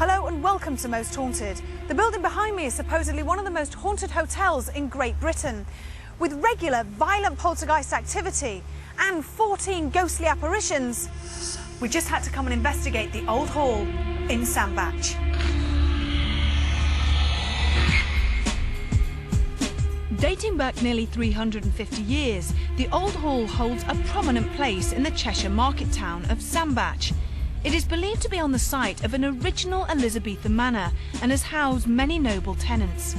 Hello and welcome to Most Haunted. The building behind me is supposedly one of the most haunted hotels in Great Britain, with regular violent poltergeist activity and 14 ghostly apparitions. We just had to come and investigate the old hall in Sandbach. Dating back nearly 350 years, the old hall holds a prominent place in the Cheshire market town of Sandbach. It is believed to be on the site of an original Elizabethan manor and has housed many noble tenants.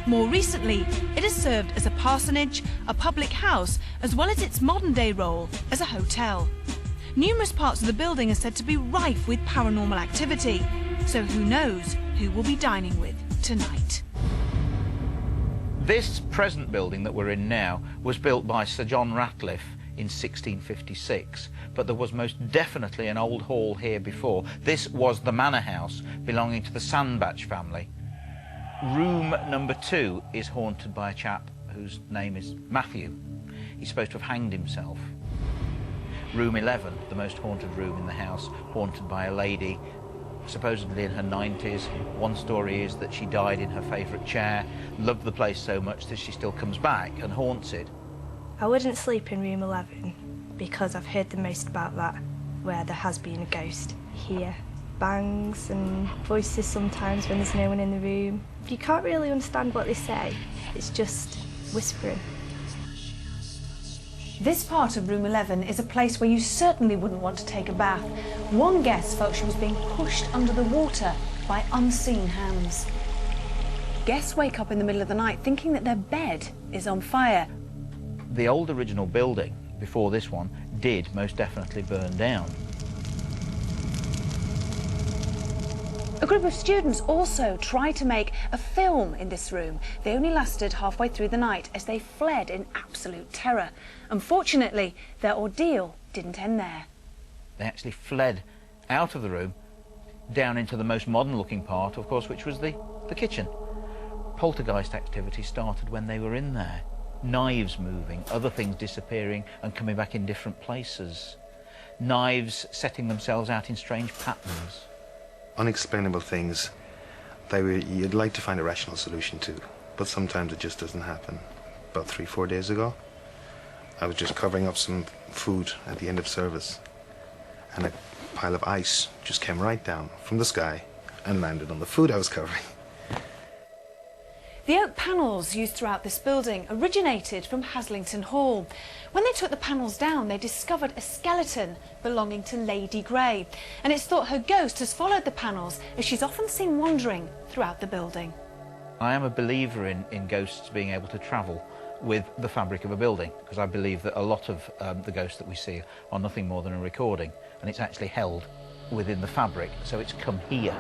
More recently, it has served as a parsonage, a public house, as well as its modern-day role as a hotel. Numerous parts of the building are said to be rife with paranormal activity, so who knows who we'll be dining with tonight. This present building that we're in now was built by Sir John Ratcliffe in 1656, but there was most definitely an old hall here before. This was the manor house belonging to the Sandbach family. Room number 2 is haunted by a chap whose name is Matthew. He's supposed to have hanged himself. Room 11, the most haunted room in the house, haunted by a lady supposedly in her 90s. One story is that she died in her favourite chair, loved the place so much that she still comes back and haunts it. I wouldn't sleep in room 11 because I've heard the most about that, where there has been a ghost. Hear bangs and voices sometimes when there's no one in the room. You can't really understand what they say, it's just whispering. This part of room 11 is a place where you certainly wouldn't want to take a bath. One guest felt she was being pushed under the water by unseen hands. Guests wake up in the middle of the night thinking that their bed is on fire. The old original building, before this one, did most definitely burn down. A group of students also tried to make a film in this room. They only lasted halfway through the night as they fled in absolute terror. Unfortunately, their ordeal didn't end there. They actually fled out of the room, down into the most modern-looking part, of course, which was the kitchen. Poltergeist activity started when they were in there. Knives moving, other things disappearing and coming back in different places. Knives setting themselves out in strange patterns. Unexplainable things you'd like to find a rational solution to, but sometimes it just doesn't happen. About 3-4 days ago, I was just covering up some food at the end of service, and a pile of ice just came right down from the sky and landed on the food I was covering. The oak panels used throughout this building originated from Haslington Hall. When they took the panels down, they discovered a skeleton belonging to Lady Grey, and it's thought her ghost has followed the panels as she's often seen wandering throughout the building. I am a believer in ghosts being able to travel with the fabric of a building, because I believe that a lot of the ghosts that we see are nothing more than a recording, and it's actually held within the fabric, so it's come here.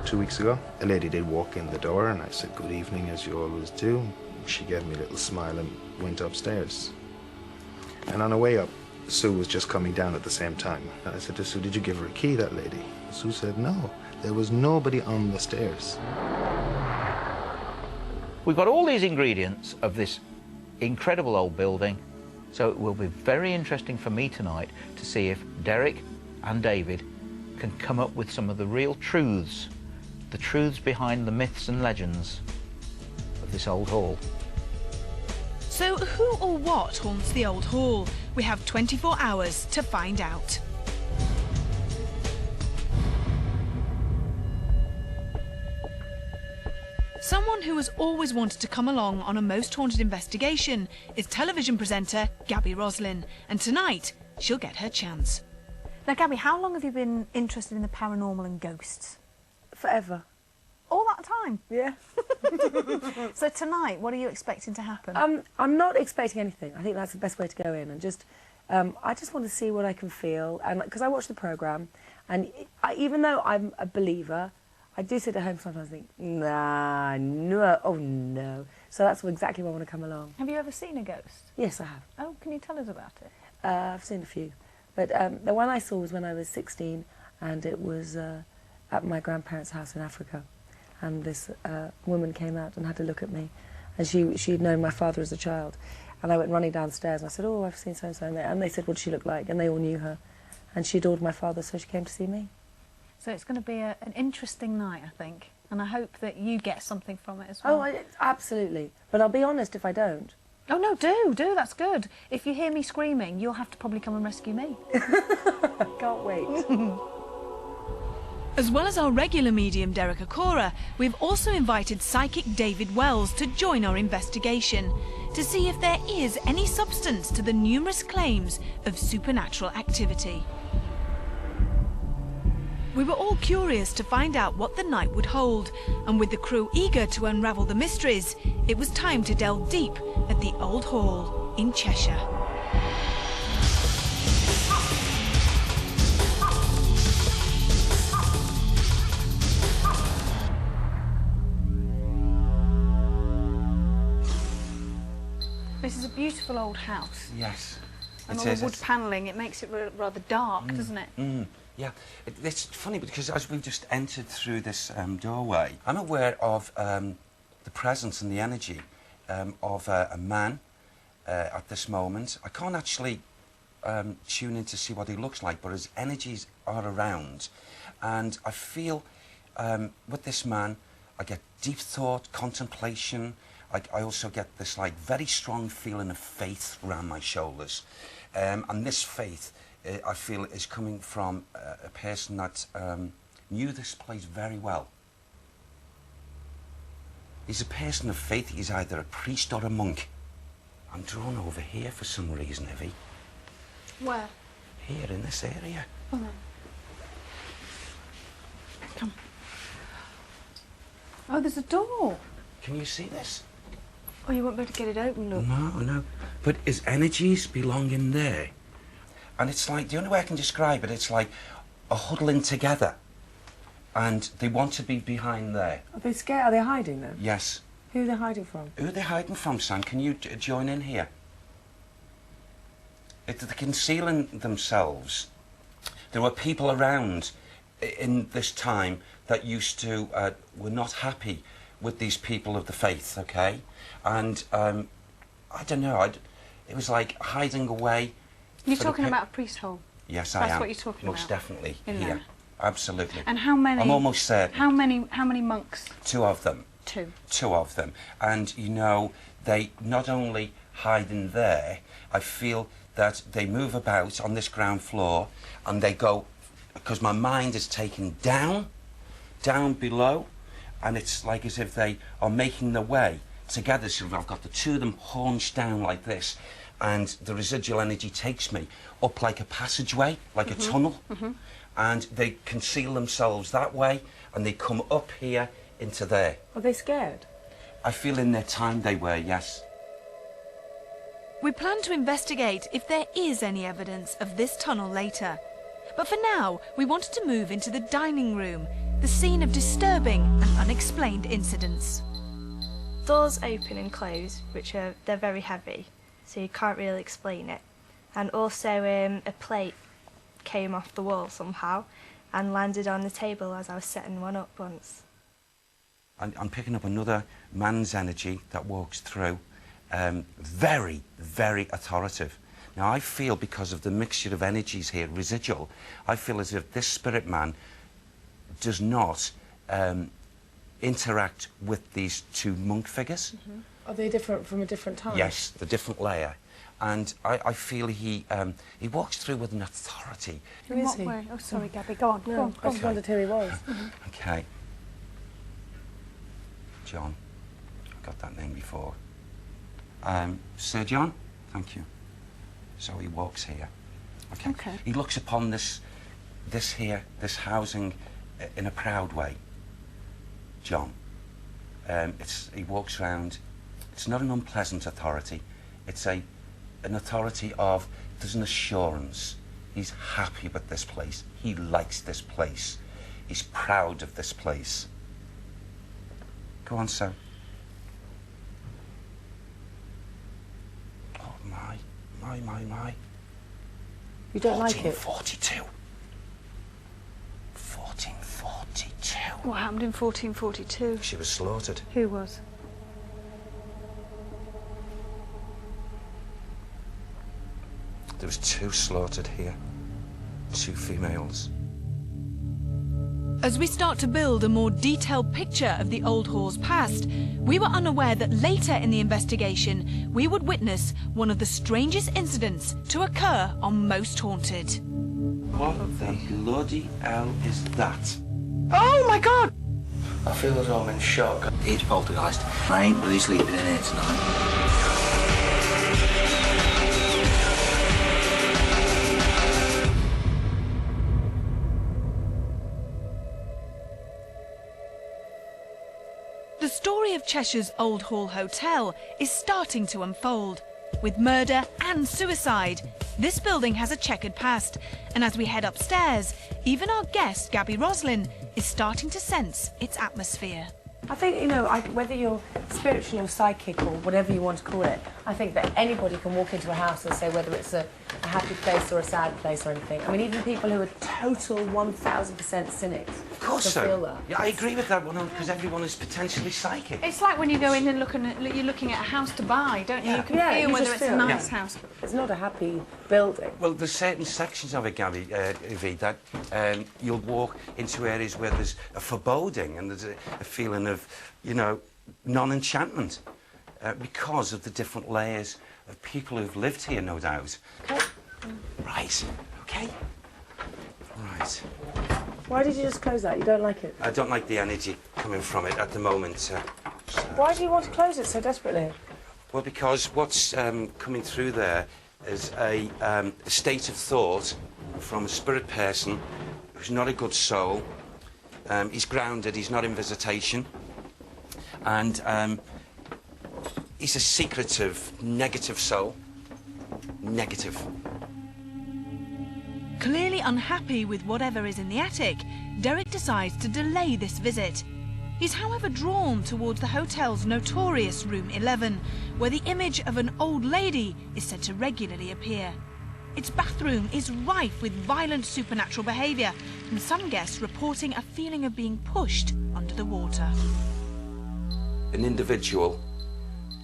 2 weeks ago, a lady did walk in the door, and I said, "Good evening," as you always do. She gave me a little smile and went upstairs. And on her way up, Sue was just coming down at the same time. And I said to Sue, "Did you give her a key, that lady?" Sue said, "No, there was nobody on the stairs." We've got all these ingredients of this incredible old building, so it will be very interesting for me tonight to see if Derek and David can come up with some of the real truths, the truths behind the myths and legends of this old hall. So who or what haunts the old hall? We have 24 hours to find out. Someone who has always wanted to come along on a Most Haunted investigation is television presenter Gabby Roslin, and tonight she'll get her chance. Now, Gabby, how long have you been interested in the paranormal and ghosts? Forever. All that time? Yeah. So tonight, what are you expecting to happen? I'm not expecting anything. I think that's the best way to go in, and just I just want to see what I can feel, and because I watch the programme, and even though I'm a believer, I do sit at home sometimes and think, nah, no, oh no. So that's exactly why I want to come along. Have you ever seen a ghost? Yes, I have. Oh, can you tell us about it? I've seen a few, but the one I saw was when I was 16, and it was at my grandparents' house in Africa. And this woman came out and had a look at me, and she'd known my father as a child. And I went running downstairs, and I said, "Oh, I've seen so-and-so," and they said, "What does she look like?" And they all knew her. And she adored my father, so she came to see me. So it's going to be an interesting night, I think. And I hope that you get something from it as well. Oh, absolutely. But I'll be honest if I don't. Oh, no, do. That's good. If you hear me screaming, you'll have to probably come and rescue me. Can't wait. As well as our regular medium Derek Akora, we've also invited psychic David Wells to join our investigation to see if there is any substance to the numerous claims of supernatural activity. We were all curious to find out what the night would hold, and with the crew eager to unravel the mysteries, it was time to delve deep at the Old Hall in Cheshire. This is a beautiful old house. Yes. And all the wood panelling, it makes it rather dark, doesn't it? Yeah. It's funny because as we've just entered through this doorway, I'm aware of the presence and the energy of a man at this moment. I can't actually tune in to see what he looks like, but his energies are around. And I feel with this man, I get deep thought, contemplation. I also get this like very strong feeling of faith around my shoulders, and this faith I feel is coming from a person that knew this place very well. He's a person of faith. He's either a priest or a monk. I'm drawn over here for some reason, Ivy. Where? Here in this area. Oh, no. Come. Oh, there's a door. Can you see this? Oh, you won't be able to get it open, look. No. But his energies belong in there. And it's like, the only way I can describe it, it's like a huddling together. And they want to be behind there. Are they scared? Are they hiding then? Yes. Who are they hiding from? Who are they hiding from, Sam? Can you join in here? They're concealing themselves. There were people around in this time that used to, were not happy with these people of the faith, okay? And I don't know, it was like hiding away. You're talking about a priest hole? Yes, I am. That's what you're talking about? Most definitely, in here. there. Absolutely. And how many? I'm almost certain. How many monks? 2 of them. 2. 2 of them. And, you know, they not only hide in there, I feel that they move about on this ground floor and they go, because my mind is taken down below, and it's like as if they are making their way together. So I've got the 2 of them haunched down like this, and the residual energy takes me up like a passageway, like a tunnel, and they conceal themselves that way, and they come up here into there. Are they scared? I feel in their time they were, yes. We plan to investigate if there is any evidence of this tunnel later. But for now, we wanted to move into the dining room, the scene of disturbing and unexplained incidents. Doors open and close, they're very heavy, so you can't really explain it. And also a plate came off the wall somehow and landed on the table as I was setting one up once. I'm picking up another man's energy that walks through, very, very authoritative. Now I feel, because of the mixture of energies here, residual, I feel as if this spirit man does not interact with these 2 monk figures. Are they different from a different time? Yes, the different layer. And I feel he walks through with an authority. Who is he? Oh, sorry, Gabby, go on. No, Go on. I just wondered who he was. Okay. John. I've got that name before. Sir John? Thank you. So he walks here. Okay. He looks upon this housing in a proud way. John. He walks around. It's not an unpleasant authority. It's an authority of, there's an assurance. He's happy with this place. He likes this place. He's proud of this place. Go on, sir. Oh, my. You don't like it? 1442. 1442. What happened in 1442? She was slaughtered. Who was? There was 2 slaughtered here. 2 females. As we start to build a more detailed picture of the old hall's past, we were unaware that later in the investigation we would witness one of the strangest incidents to occur on Most Haunted. What the bloody hell is that? Oh my God! I feel as though I'm in shock. It's poltergeist. I ain't really sleeping in here tonight. The story of Cheshire's Old Hall Hotel is starting to unfold. With murder and suicide, this building has a checkered past, and as we head upstairs, even our guest, Gabby Roslin, is starting to sense its atmosphere. I think, you know, whether you're spiritual or psychic or whatever you want to call it, I think that anybody can walk into a house and say whether it's a happy place or a sad place or anything. I mean, even people who are total 1,000% cynics. Of course feel so. that. Yeah, I agree with that one, because everyone is potentially psychic. It's like when you go in and you're looking at a house to buy, don't you? Yeah. You can Yeah, feel you whether just it's feel a it. nice Yeah. house. It's not a happy building. Well, there's certain sections of it, Gabby, Evie, that you'll walk into areas where there's a foreboding and there's a feeling of, you know, non-enchantment because of the different layers of people who've lived here, no doubt. Okay. Right, okay. Right. Why did you just close that? You don't like it? I don't like the energy coming from it at the moment. So. Why do you want to close it so desperately? Well, because what's coming through there is a state of thought from a spirit person who's not a good soul. He's grounded, he's not in visitation. And he's a secretive, negative soul. Negative. Clearly unhappy with whatever is in the attic, Derek decides to delay this visit. He's however drawn towards the hotel's notorious room 11, where the image of an old lady is said to regularly appear. Its bathroom is rife with violent supernatural behaviour, and some guests reporting a feeling of being pushed under the water. An individual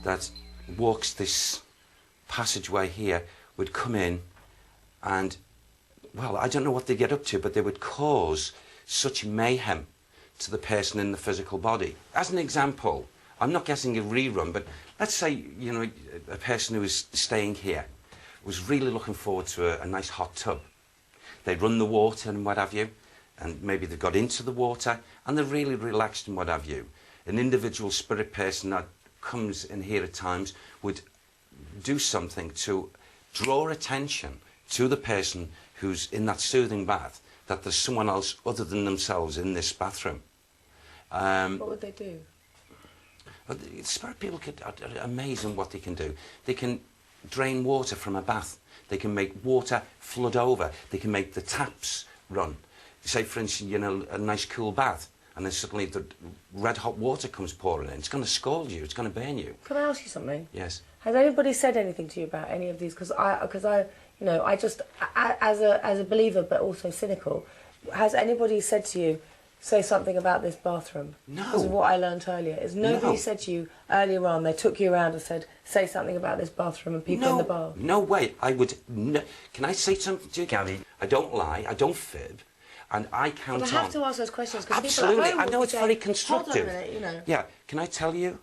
that walks this passageway here would come in and, well, I don't know what they get up to, but they would cause such mayhem to the person in the physical body. As an example, I'm not getting a rerun, but let's say, you know, a person who was staying here was really looking forward to a nice hot tub. They'd run the water and what have you, and maybe they got into the water and they're really relaxed and what have you. An individual spirit person that comes in here at times would do something to draw attention to the person who's in that soothing bath, that there's someone else other than themselves in this bathroom. What would they do? Spirit people are amazing what they can do. They can drain water from a bath. They can make water flood over. They can make the taps run. Say, for instance, you know, a nice cool bath, and then suddenly the red hot water comes pouring in. It's going to scald you. It's going to burn you. Can I ask you something? Yes. Has anybody said anything to you about any of these? Because I, you know, I just, as a believer but also cynical, has anybody said to you, say something about this bathroom? No. Because of what I learnt earlier. Is nobody No. said to you earlier on, they took you around and said, say something about this bathroom and people in the bar? No way. I would. No. Can I say something to you, Gabby? I don't lie. I don't fib. And I count But I have to ask those questions because Absolutely. people at home I know will it's say, very hold constructive. on a minute, you know. Yeah. Can I tell you?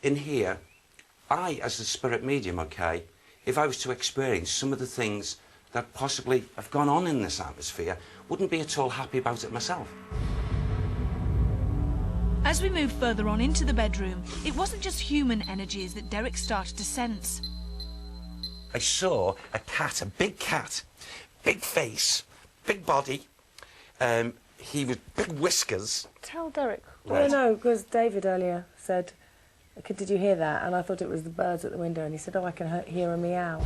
In here, I, as a spirit medium, okay, if I was to experience some of the things that possibly have gone on in this atmosphere, wouldn't be at all happy about it myself. As we move further on into the bedroom, it wasn't just human energies that Derek started to sense. I saw a cat, a big face, big body. He was big whiskers. Tell Derek. Right. Well, no, because David earlier said, did you hear that? And I thought it was the birds at the window, and he said, oh, I can hear a meow.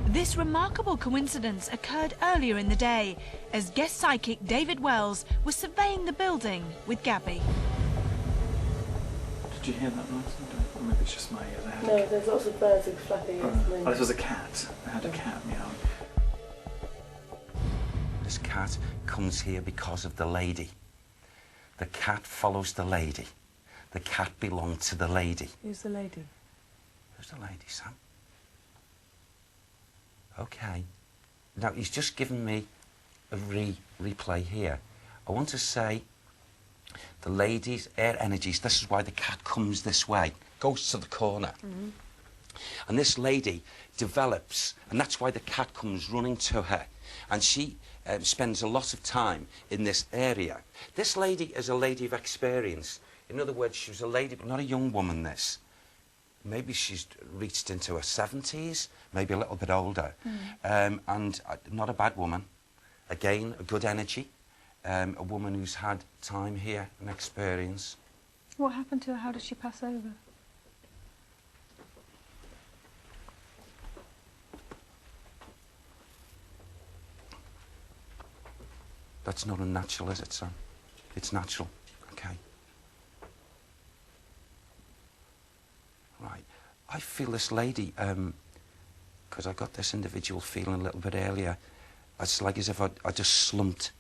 This remarkable coincidence occurred earlier in the day, as guest psychic David Wells was surveying the building with Gabby. Did you hear that noise? Or maybe it's just my ears. I had No, there's lots of birds flapping against the Oh, window. this was a cat. I had a cat meowing. This cat comes here because of the lady. The cat follows the lady. The cat belonged to the lady. Who's the lady? Who's the lady, Sam? Okay. Now, he's just given me a replay here I want to say the ladies, air energies, this is why the cat comes this way, goes to the corner. And this lady develops, and that's why the cat comes running to her. And she spends a lot of time in this area. This lady is a lady of experience. In other words, she was a lady, but not a young woman, this. Maybe she's reached into her 70s, maybe a little bit older. And not a bad woman. Again, a good energy. A woman who's had time here and experience. What happened to her? How did she pass over? That's not unnatural, is it, Sam? It's natural, okay? Right. I feel this lady, because I got this individual feeling a little bit earlier, it's like as if I just slumped.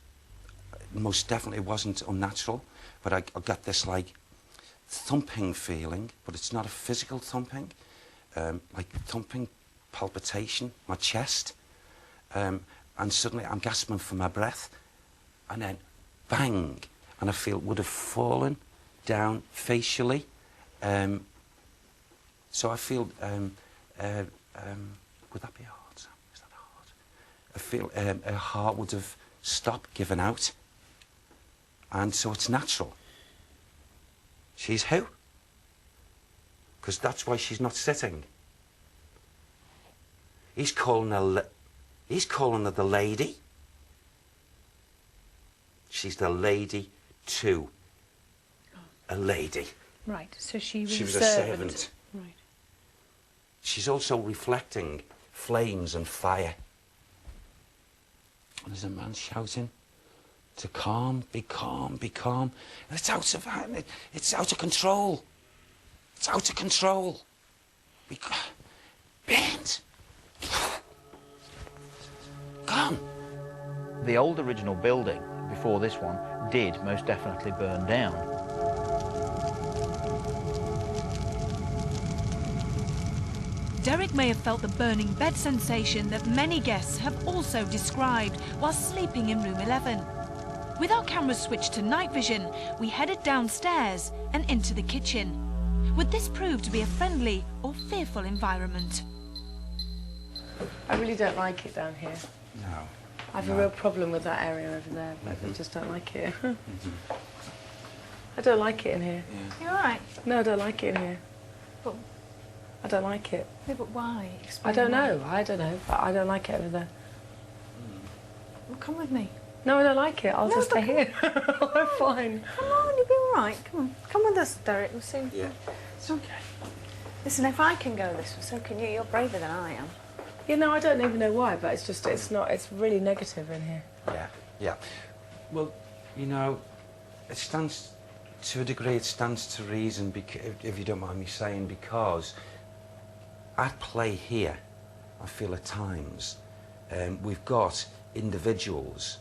Most definitely wasn't unnatural, but I got this, like, thumping feeling, but it's not a physical thumping, like thumping, palpitation, my chest, and suddenly I'm gasping for my breath. And then, bang, and I feel it would have fallen down facially. So I feel, would that be a heart, Sam? Is that a heart? I feel her heart would have stopped giving out. And so it's natural. She's who? Because that's why she's not sitting. He's calling her the lady. She's the lady too. A lady. Right, so she was a servant. Right. She's also reflecting flames and fire. And there's a man shouting to calm, be calm, be calm. And it's out of hand. It's out of control. It's out of control. Bent. Come. The old original building before this one did most definitely burn down. Derek may have felt the burning bed sensation that many guests have also described while sleeping in room 11. With our cameras switched to night vision, we headed downstairs and into the kitchen. Would this prove to be a friendly or fearful environment? I really don't like it down here. No. I have a real problem with that area over there, but I just don't like it. I don't like it in here. Yeah. You all right? No, I don't like it in here. But I don't like it. yeah, but why? Explain I don't why. know. I don't know, but I don't like it over there. Well, come with me. No, I don't like it. I'll just stay here. I'm fine. Come on, you'll be all right. Come on. Come with us, Derek. We'll see. Yeah. It's okay. Listen, if I can go this way, so can you. You're braver than I am. You know, I don't even know why, but it's just, it's really negative in here. Yeah, yeah. Well, you know, it stands, to a degree, it stands to reason, if you don't mind me saying, because at play here, I feel at times, we've got individuals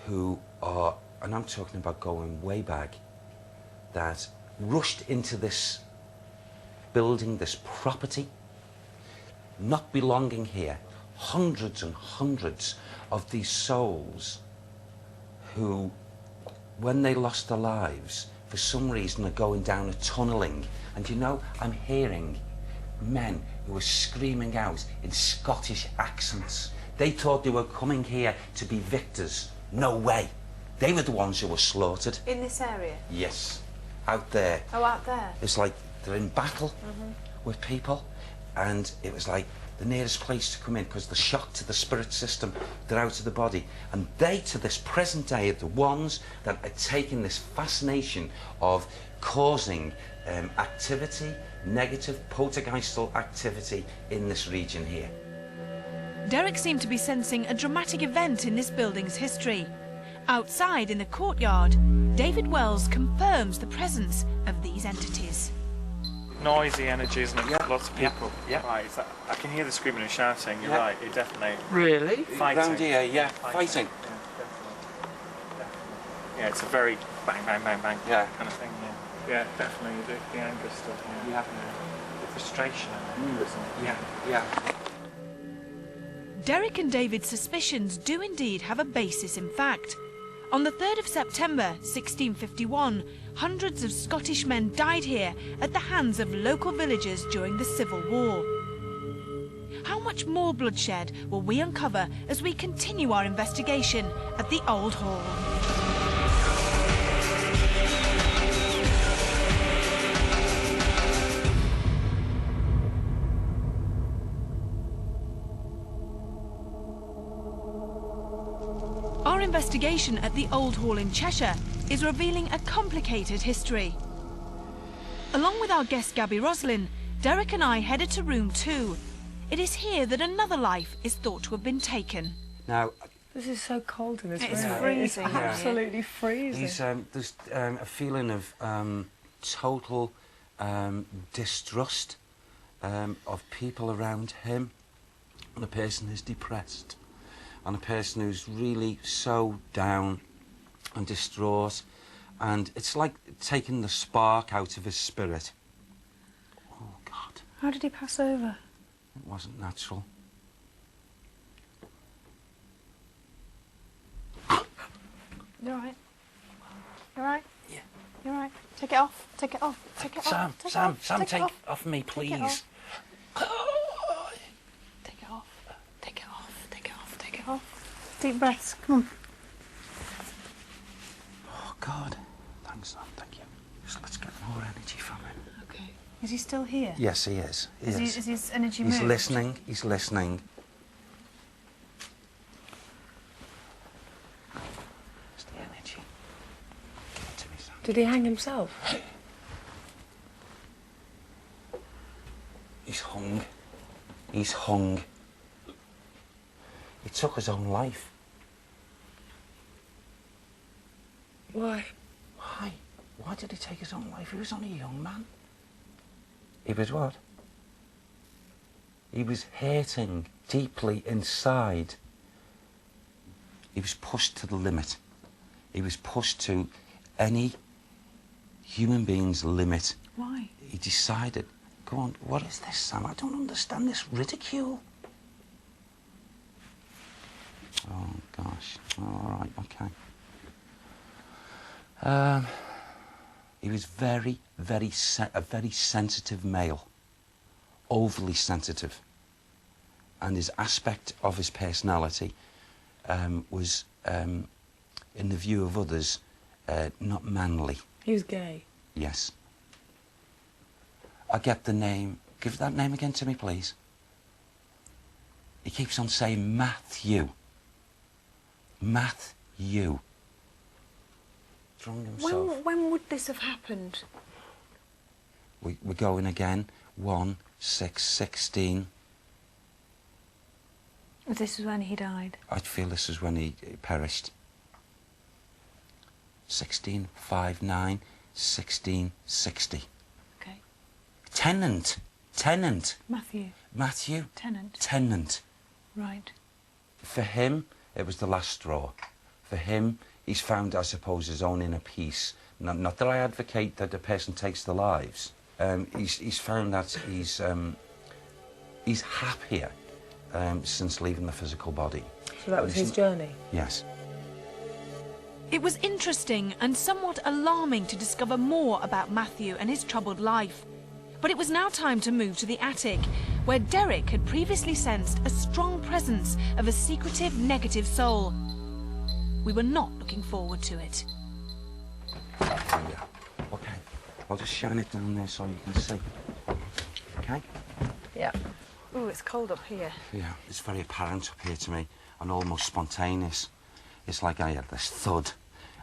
who are, and I'm talking about going way back, that rushed into this building, this property, not belonging here. Hundreds and hundreds of these souls who, when they lost their lives, for some reason are going down a tunnelling. And you know, I'm hearing men who are screaming out in Scottish accents. They thought they were coming here to be victors. No way. They were the ones who were slaughtered. In this area? Yes. Out there. Oh, out there? It's like they're in battle with people. And it was like the nearest place to come in, because the shock to the spirit system, they're out of the body. And they, to this present day, are the ones that are taking this fascination of causing activity, negative poltergeistal activity in this region here. Derek seemed to be sensing a dramatic event in this building's history. Outside in the courtyard, David Wells confirms the presence of these entities. Noisy energy, isn't it? Yeah. Lots of people. Yeah. Right. I can hear the screaming and shouting. You're Yeah. right. You're definitely Really? fighting. Round here, yeah, fighting. Yeah, definitely. Yeah, it's a very bang, bang, bang, bang Yeah. kind of thing. Yeah. Yeah, definitely. The anger stuff. Yeah. The frustration. Isn't it? Yeah, yeah. Derek and David's suspicions do indeed have a basis in fact. On the 3rd of September 1651, hundreds of Scottish men died here at the hands of local villagers during the Civil War. How much more bloodshed will we uncover as we continue our investigation at the Old Hall? Our investigation at the Old Hall in Cheshire is revealing a complicated history. Along with our guest Gabby Roslin, Derek and I headed to room 2. It is here that another life is thought to have been taken. Now, This is so cold in this room. It's freezing. It's absolutely freezing. there's a feeling of total distrust of people around him, and a person who's depressed, and a person who's really so down and distraught, and it's like taking the spark out of his spirit. Oh, God. How did he pass over? It wasn't natural. You alright? You alright? Yeah. You alright? Take it off. Take it off. Take it Sam, off. Take Sam, it off. Sam, Take it take off. off me, Take it please. off. Take it off. Take it off. Take it off. Take it off. Deep breaths. Come on. Oh, God. Thanks, Sam, thank you. Just let's get more energy from him. Okay. Is he still here? Yes, he is. He is. Is his energy He's moved? listening. He's listening. It's the energy. Give it to me, Sam. Did he hang himself? He's hung. He's hung. He took his own life. Why? Why? Why did he take his own life? He was only a young man. He was what? He was hurting deeply inside. He was pushed to the limit. He was pushed to any human being's limit. Why? He decided, go on, what is this, Sam? I don't understand this ridicule. Oh, gosh. All right, okay. He was a very sensitive male, overly sensitive, and his aspect of his personality was, in the view of others, not manly. He was gay. Yes. I get the name. Give that name again to me, please. He keeps on saying Matthew. Matthew. Drunk himself. When would this have happened? We're going again. 1/6/16. This is when he died. I feel this is when he perished. 16/5/9, 16/60. Okay. Tenant. Matthew. Matthew. Tenant. Tenant. Right. For him, it was the last straw. For him, he's found, I suppose, his own inner peace. Not that I advocate that a person takes their lives. He's found that he's happier since leaving the physical body. So that was his journey? Yes. It was interesting and somewhat alarming to discover more about Matthew and his troubled life. But it was now time to move to the attic, where Derek had previously sensed a strong presence of a secretive, negative soul. We were not looking forward to it. Yeah. Okay. I'll just shine it down there so you can see. Okay? Yeah. Oh, it's cold up here. Yeah. It's very apparent up here to me and almost spontaneous. It's like I had this thud,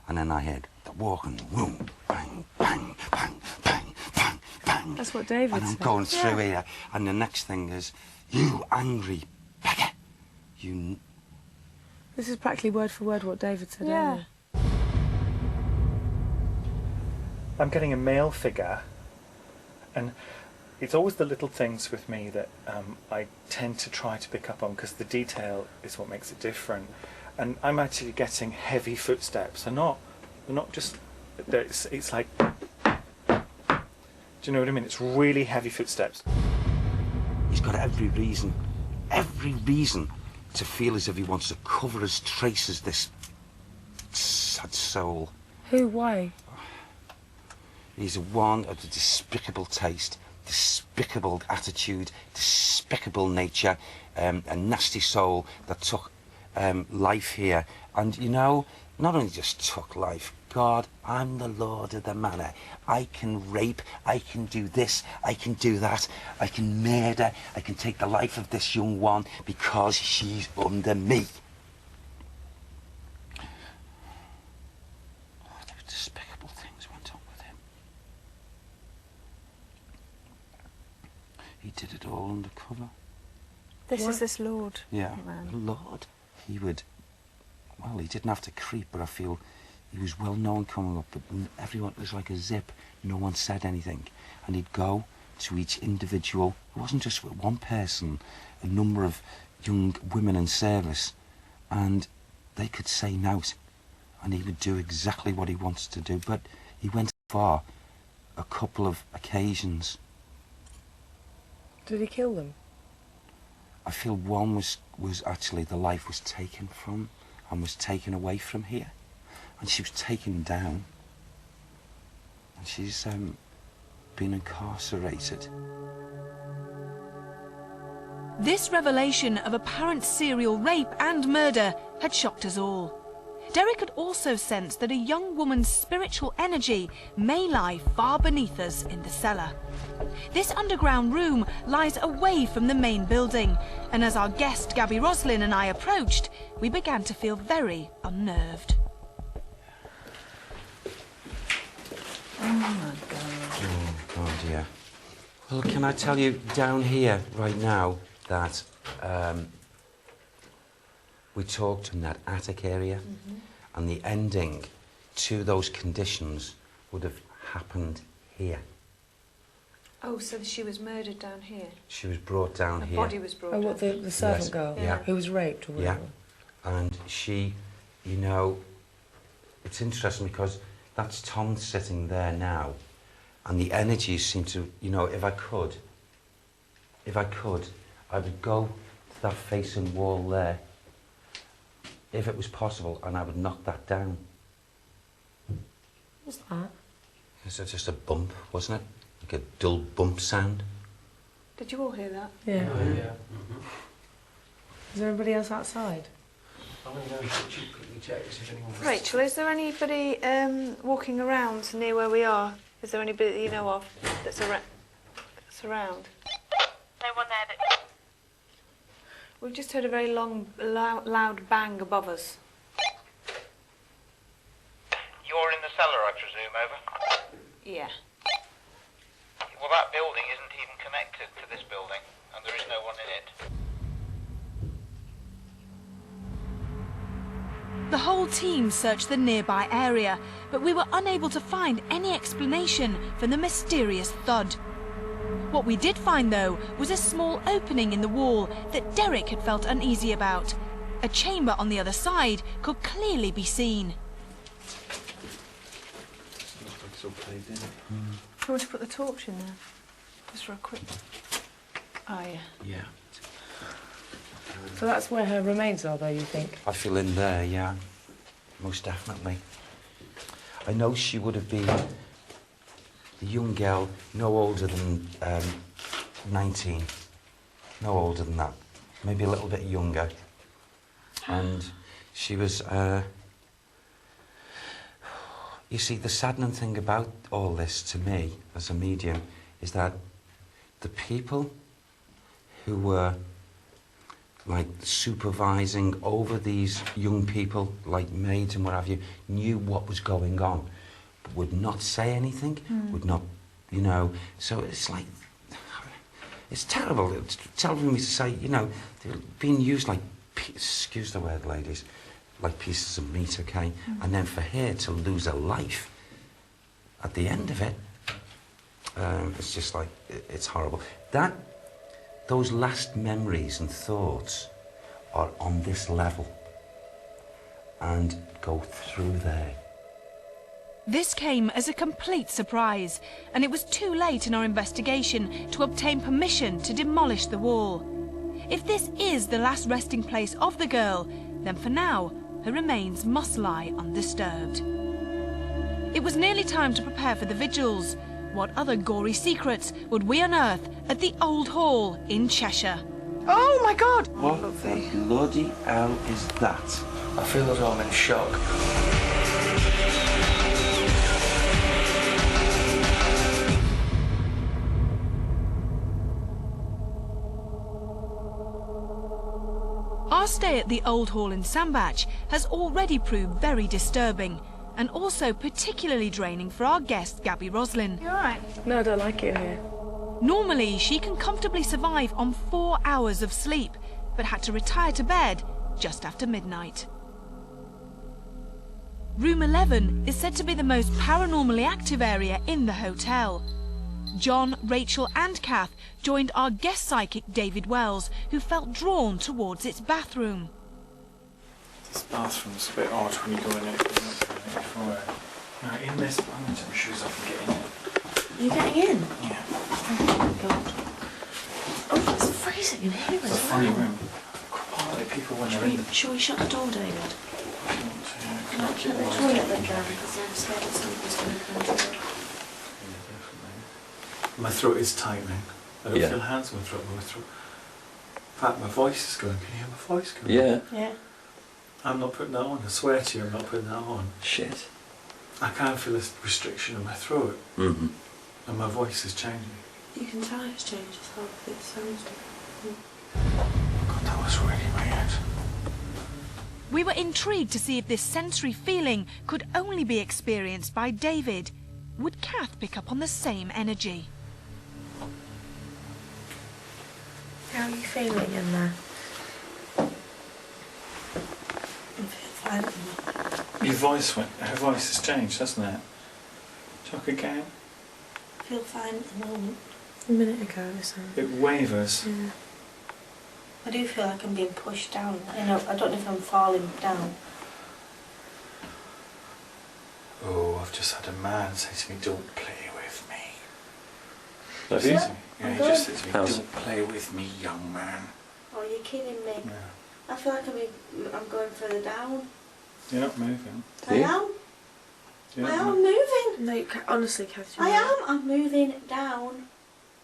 and then I heard the walking, boom, bang, bang, bang, bang, bang, bang. That's what David And I'm said. going through here, and the next thing is, you angry beggar. You... This is practically word for word what David said Yeah. earlier. I'm getting a male figure, and it's always the little things with me that I tend to try to pick up on, because the detail is what makes it different. And I'm actually getting heavy footsteps. They're not just. It's like. Do you know what I mean? It's really heavy footsteps. He's got every reason to feel as if he wants to cover his traces, this had soul. Who? Why? He's one of the despicable taste, despicable attitude, despicable nature, a nasty soul that took life here. And, you know, not only just took life, God, I'm the Lord of the Manor. I can rape, I can do this, I can do that, I can murder, I can take the life of this young one because she's under me. Oh, those despicable things went on with him. He did it all undercover. This is this Lord. Yeah, Man. Lord. He would, well, he didn't have to creep, but I feel he was well known coming up, but everyone, it was like a zip. No one said anything. And he'd go to each individual. It wasn't just with one person, a number of young women in service, and they could say no, and he would do exactly what he wanted to do. But he went far, a couple of occasions. Did he kill them? I feel one was actually the life was taken from and was taken away from here. And she was taken down. And she's been incarcerated. This revelation of apparent serial rape and murder had shocked us all. Derek had also sensed that a young woman's spiritual energy may lie far beneath us in the cellar. This underground room lies away from the main building, and as our guest Gabby Roslin and I approached, we began to feel very unnerved. Oh my God. Oh, God, yeah. Well, can I tell you, down here right now, that we talked in that attic area, and the ending to those conditions would have happened here. Oh, so she was murdered down here? She was brought down Her here. body was brought down. Oh, what, the servant Yes. girl? Yeah. Who was raped or whatever? Yeah. And she, you know, it's interesting because that's Tom sitting there now, and the energies seem to, you know, if I could, I would go to that facing wall there, if it was possible, and I would knock that down. What's that? It's just a bump, wasn't it? Like a dull bump sound. Did you all hear that? Yeah. Oh, yeah. Is there anybody else outside? I'm going to go and quickly check to see if anyone... Rachel, is there anybody walking around near where we are? Is there anybody that you know of that's around? No one there that... We've just heard a very long, loud bang above us. You're in the cellar, I presume, over? Yeah. Well, that building isn't even connected to this building, and there is no one in it. The whole team searched the nearby area, but we were unable to find any explanation for the mysterious thud. What we did find, though, was a small opening in the wall that Derek had felt uneasy about. A chamber on the other side could clearly be seen. It's all paved in. Do you want to put the torch in there? Just for a quick... Oh, yeah. Yeah. So that's where her remains are, though, you think? I feel in there, yeah. Most definitely. I know she would have been a young girl, no older than 19. No older than that. Maybe a little bit younger. And she was... You see, the saddening thing about all this, to me, as a medium, is that the people who were like supervising over these young people, like maids and what have you, knew what was going on, but would not say anything, would not, you know. So it's like, it's terrible. It's terrible for me to say, you know, they're being used like, excuse the word, ladies, like pieces of meat, okay? And then for her to lose her life at the end of it, it's just like, it's horrible. Those last memories and thoughts are on this level and go through there. This came as a complete surprise, and it was too late in our investigation to obtain permission to demolish the wall. If this is the last resting place of the girl, then for now, her remains must lie undisturbed. It was nearly time to prepare for the vigils. What other gory secrets would we unearth at the Old Hall in Cheshire? Oh my God! What the bloody hell is that? I feel as though I'm in shock. Our stay at the Old Hall in Sandbach has already proved very disturbing and also particularly draining for our guest Gabby Roslin. You alright? No, I don't like it here. Normally, she can comfortably survive on 4 hours of sleep, but had to retire to bed just after midnight. Room 11 is said to be the most paranormally active area in the hotel. John, Rachel and Kath joined our guest psychic David Wells, who felt drawn towards its bathroom. This bathroom's a bit odd when you go in it. Now, in this, I'm going to take my shoes off and get in it. Are you getting in? Yeah. Oh my God. Oh, it's freezing in here It's a as funny well. room. Quite people when they're in the... Shall we shut the door, David? Can I Shut the toilet then, Gary, because I'm scared that something's going to come through. My throat is tightening. I don't Yeah. feel hands on my throat, In fact, my voice is going. Can you hear my voice going? Yeah. Yeah. I'm not putting that on. I swear to you, I'm not putting that on. Shit. I can't feel a restriction in my throat, Mm-hmm. and my voice is changing. You can tell it's changed as well. It sounds different. God, that was really weird. We were intrigued to see if this sensory feeling could only be experienced by David. Would Kath pick up on the same energy? How are you feeling in there? I feel fine. Your voice went. Her voice has changed, hasn't it? Talk again. I feel fine at the moment. A minute ago or so. It wavers. Yeah. I do feel like I'm being pushed down. I don't know if I'm falling down. Oh, I've just had a man say to me, "Don't play with me." Have He you? said to me- Yeah, he I'm just good. said to me, How's- "Don't play with me, young man." Oh, you're kidding me. Yeah. I feel like I'm going further down. You're not moving. I Yeah. am. You're I not am moving. No, honestly, Kath, I am. I'm moving down.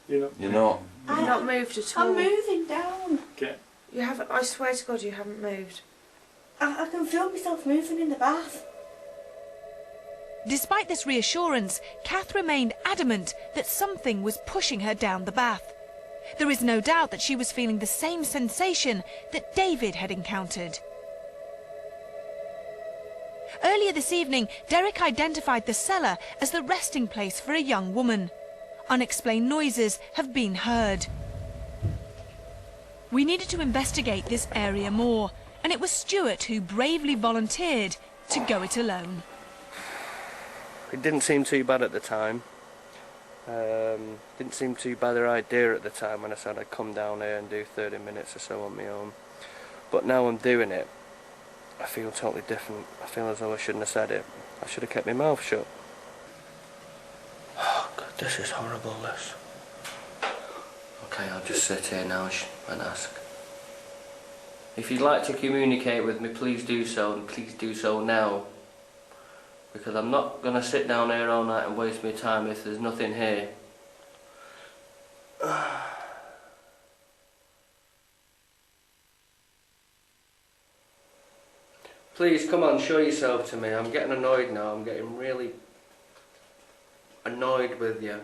You're not. You're not. You've not moved at all. I'm moving down. Get. You haven't. I swear to God, you haven't moved. I can feel myself moving in the bath. Despite this reassurance, Kath remained adamant that something was pushing her down the bath. There is no doubt that she was feeling the same sensation that David had encountered. Earlier this evening, Derek identified the cellar as the resting place for a young woman. Unexplained noises have been heard. We needed to investigate this area more, and it was Stuart who bravely volunteered to go it alone. It didn't seem too bad at the time. Didn't seem too bad an idea at the time when I said I'd come down here and do 30 minutes or so on my own. But now I'm doing it, I feel totally different. I feel as though I shouldn't have said it. I should have kept my mouth shut. Oh God, this is horrible, this. Okay, I'll just sit here now and ask. If you'd like to communicate with me, please do so, and please do so now. Because I'm not going to sit down here all night and waste my time if there's nothing here. Please, come on, show yourself to me. I'm getting annoyed now. I'm getting really annoyed with you.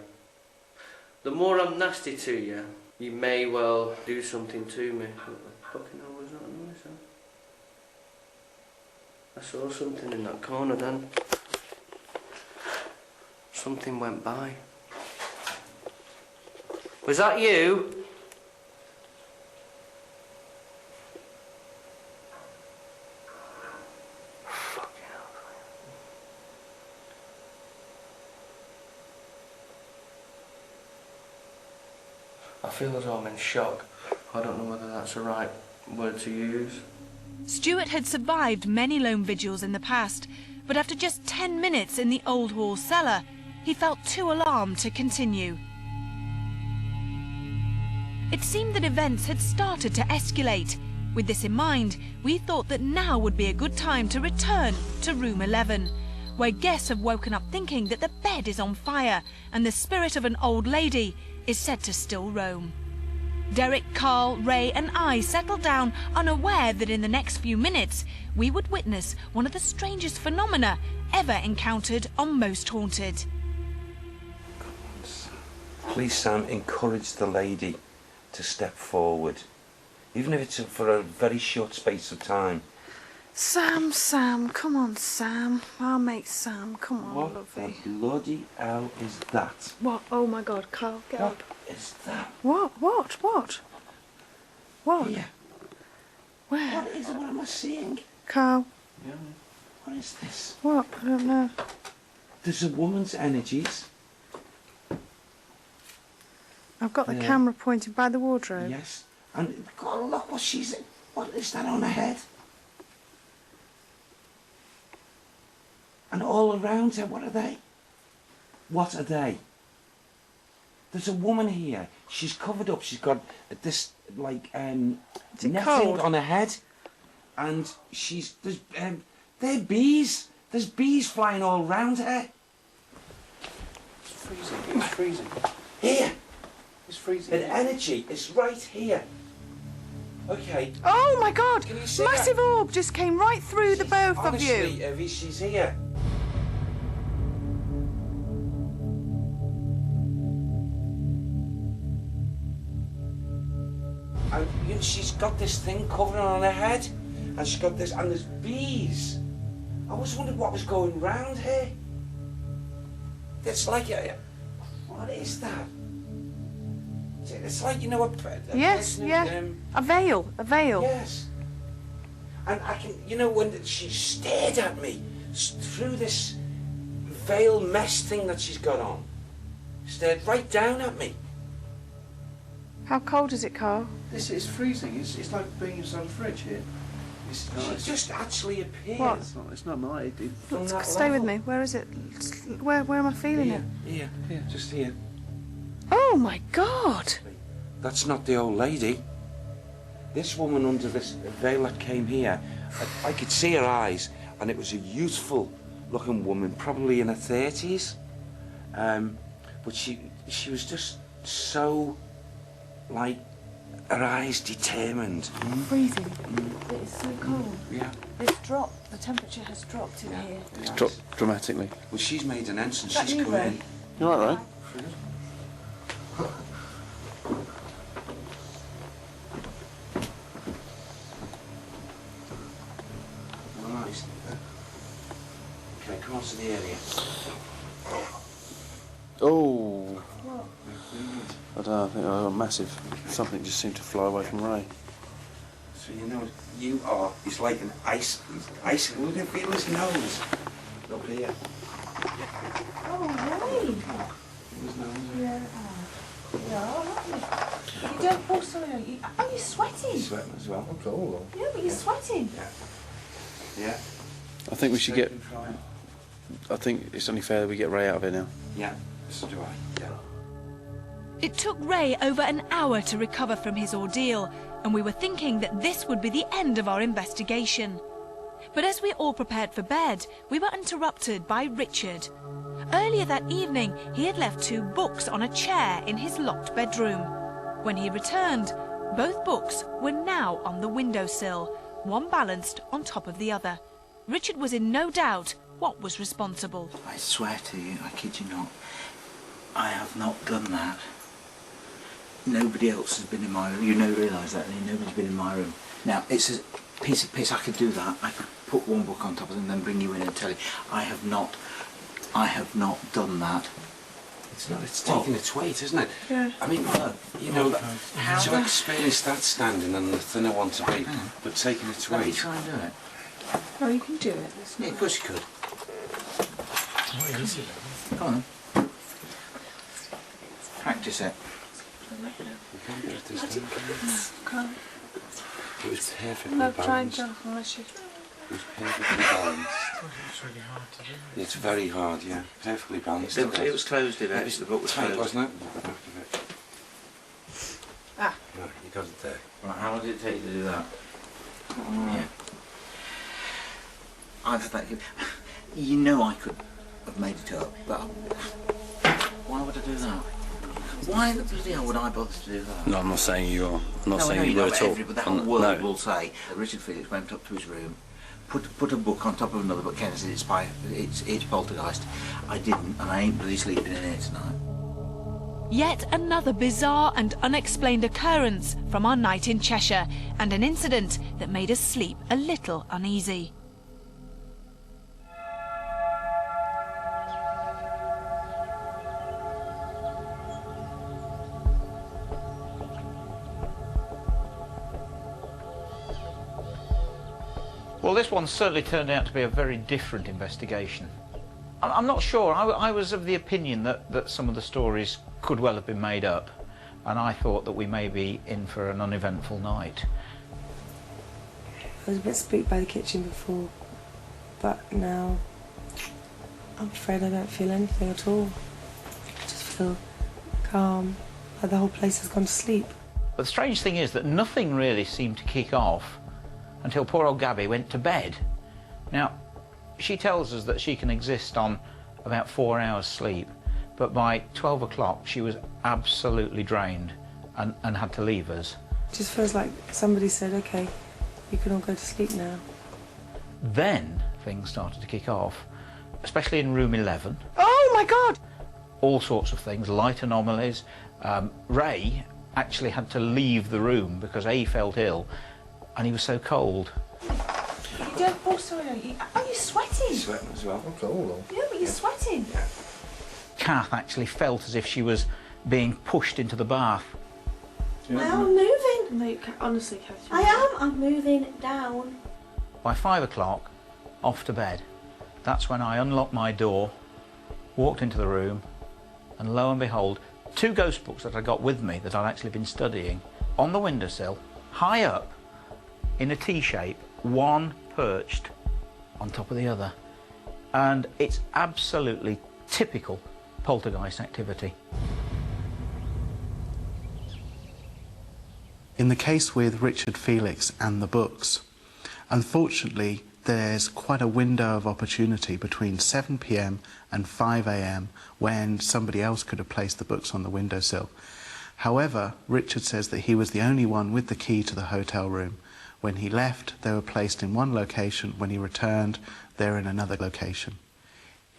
The more I'm nasty to you, you may well do something to me. What the fucking hell was that noise, huh? I saw something in that corner then. Something went by. Was that you? I feel as though I'm in shock. I don't know whether that's the right word to use. Stuart had survived many lone vigils in the past, but after just 10 minutes in the Old Hall cellar, he felt too alarmed to continue. It seemed that events had started to escalate, With this in mind, we thought that now would be a good time to return to room 11, where guests have woken up thinking that the bed is on fire and the spirit of an old lady is said to still roam. Derek, Carl, Ray and I settled down, unaware that in the next few minutes we would witness one of the strangest phenomena ever encountered on Most Haunted. Please, Sam, encourage the lady to step forward, even if it's for a very short space of time. Sam, come on, Sam. I'll make Sam. Come on, What lovey. the bloody hell is that? What? Oh my God, Carl, get up. What is that? What? What? Here. Where? What is it? What am I seeing? Carl. Yeah. What is this? What? I don't know. There's a woman's energies. I've got the camera pointed by the wardrobe. Yes. And God, look what she's... What is that on her head? And all around her, what are they? What are they? There's a woman here. She's covered up. She's got this, like, netting on her head. And she's... They're bees. There's bees flying all around her. It's freezing. It's freezing. Here. It's freezing. An energy is right here. Okay. Oh my God! Can you see Massive that? orb just came right through the both of you. Honestly, Evie, she's here. And you know, she's got this thing covering on her head, and she's got this, and there's bees. I always wondered what was going round here. It's like what is that? It's like, you know, a Yes, person yeah. who's, A veil. yes. And I can, you know, when she stared at me through this veil mesh thing that she's got on, stared right down at me. How cold is it, Carl? This is freezing. It's like being inside a fridge here. It's She nice. just actually appeared. What? It's not my... From that Stay with level. me. Where is it? Where am I feeling it? Here, just here. Oh my God! That's not the old lady. This woman under this veil that came here, I could see her eyes, and it was a youthful looking woman, probably in her 30s. But she was just so, like, her eyes determined. Freezing. It is so cold. Yeah. It's dropped. The temperature has dropped in here. It's dropped dramatically. Well, she's made an entrance. That She's you, come Ray? in. You all right? Right. Okay, come on to the area. Oh. I don't know, I think I got massive. Something just seemed to fly away from Ray. So you know, you are, it's like an ice, look at feel his nose. Look here. Oh, Ray. His nose. Yeah. You don't also... Oh, you're sweating. He's sweating as well. I'm cold Yeah, but you're sweating. Yeah. I think we should get... Fine. I think it's only fair that we get Ray out of here now. Yeah, so do I. Yeah. It took Ray over an hour to recover from his ordeal, and we were thinking that this would be the end of our investigation. But as we all prepared for bed, we were interrupted by Richard. Earlier that evening, he had left 2 books on a chair in his locked bedroom. When he returned, both books were now on the windowsill, one balanced on top of the other. Richard was in no doubt what was responsible. I swear to you, I kid you not, I have not done that. Nobody else has been in my room. You realise that, nobody's been in my room. Now, it's a piece of piss. I could do that. I could put one book on top of them and then bring you in and tell you. I have not done that. It's not, it's taking its weight, isn't it? Yeah. I mean, you know, to experience that standing and the thinner one to be, but taking its Let me weight. try and do it. Oh, you can do it. Yeah, of course you could. What is it? Come on. Practice it. You can't do it this time. Carl. It was perfectly No, try and balanced. jump unless you... It was perfectly balanced. It's really hard to do. It's very hard, yeah. Perfectly balanced. It was closed, Yvette. The book was tight, closed. wasn't it? The back of it. Ah. No, you got it there. Right, how long did it take you to do that? Yeah. I think, you know, I could have made it up, but why would I do that? Why the bloody hell would I bother to do that? No, I'm not saying you are. I'm not No, saying I know you were at all. but the whole world will say that Richard Felix went up to his room, put a book on top of another book. Ken said it's poltergeist. I didn't, and I ain't bloody sleeping in here tonight. Yet another bizarre and unexplained occurrence from our night in Cheshire, and an incident that made us sleep a little uneasy. Well, this one certainly turned out to be a very different investigation. I'm not sure. I was of the opinion that some of the stories could well have been made up, and I thought that we may be in for an uneventful night. I was a bit spooked by the kitchen before, but now I'm afraid I don't feel anything at all. I just feel calm, like the whole place has gone to sleep. But the strange thing is that nothing really seemed to kick off until poor old Gabby went to bed. Now, she tells us that she can exist on about 4 hours sleep, but by 12 o'clock she was absolutely drained and had to leave us. It just feels like somebody said, OK, you can all go to sleep now. Then things started to kick off, especially in room 11. Oh my God! All sorts of things, light anomalies. Ray actually had to leave the room because he felt ill and he was so cold. Oh, sorry, are you sweating? Sweating as well. I'm cold. Yeah, but you're sweating. Kath actually felt as if she was being pushed into the bath. I am moving. No, honestly, Kath. I'm moving down. By 5 o'clock, off to bed. That's when I unlocked my door, walked into the room, and lo and behold, 2 ghost books that I got with me that I'd actually been studying on the windowsill, high up, in a T-shape, one perched on top of the other. And it's absolutely typical poltergeist activity. In the case with Richard Felix and the books, unfortunately there's quite a window of opportunity between 7 p.m. and 5 a.m. when somebody else could have placed the books on the windowsill. However, Richard says that he was the only one with the key to the hotel room. When he left, they were placed in one location. When he returned, they're in another location.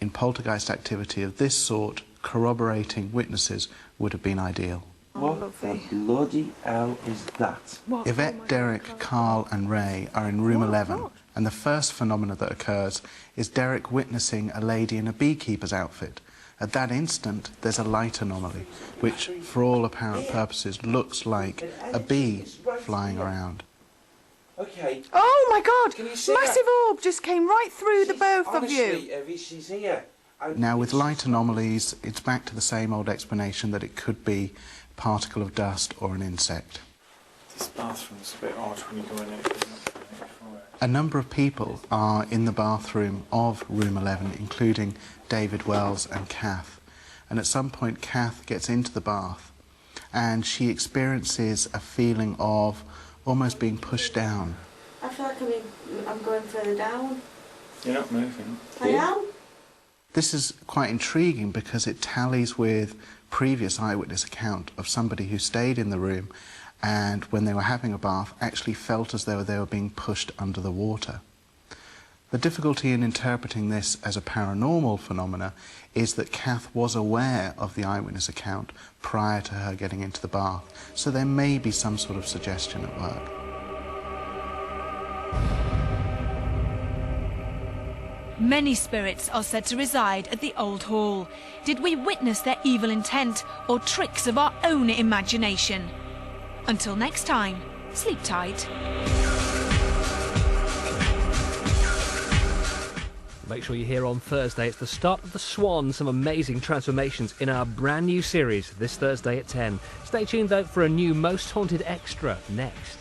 In poltergeist activity of this sort, corroborating witnesses would have been ideal. What the bloody hell is that? Yvette, Derek, Carl and Ray are in room 11, and the first phenomena that occurs is Derek witnessing a lady in a beekeeper's outfit. At that instant, there's a light anomaly, which, for all apparent purposes, looks like a bee flying around. Okay. Oh my God! Massive orb just came right through the both of you. Honestly, she's here. Now, with light anomalies, it's back to the same old explanation that it could be a particle of dust or an insect. This bathroom's a bit odd when you go in it. A number of people are in the bathroom of room 11, including David Wells and Kath. And at some point, Kath gets into the bath and she experiences a feeling of almost being pushed down. I feel like I'm going further down. You're not moving. I am. This is quite intriguing because it tallies with previous eyewitness account of somebody who stayed in the room and when they were having a bath actually felt as though they were being pushed under the water. The difficulty in interpreting this as a paranormal phenomena is that Kath was aware of the eyewitness account prior to her getting into the bath, so there may be some sort of suggestion at work. Many spirits are said to reside at the old hall. Did we witness their evil intent or tricks of our own imagination? Until next time, sleep tight. Make sure you're here on Thursday. It's the start of The Swan, some amazing transformations in our brand new series this Thursday at 10. Stay tuned though for a new Most Haunted Extra next.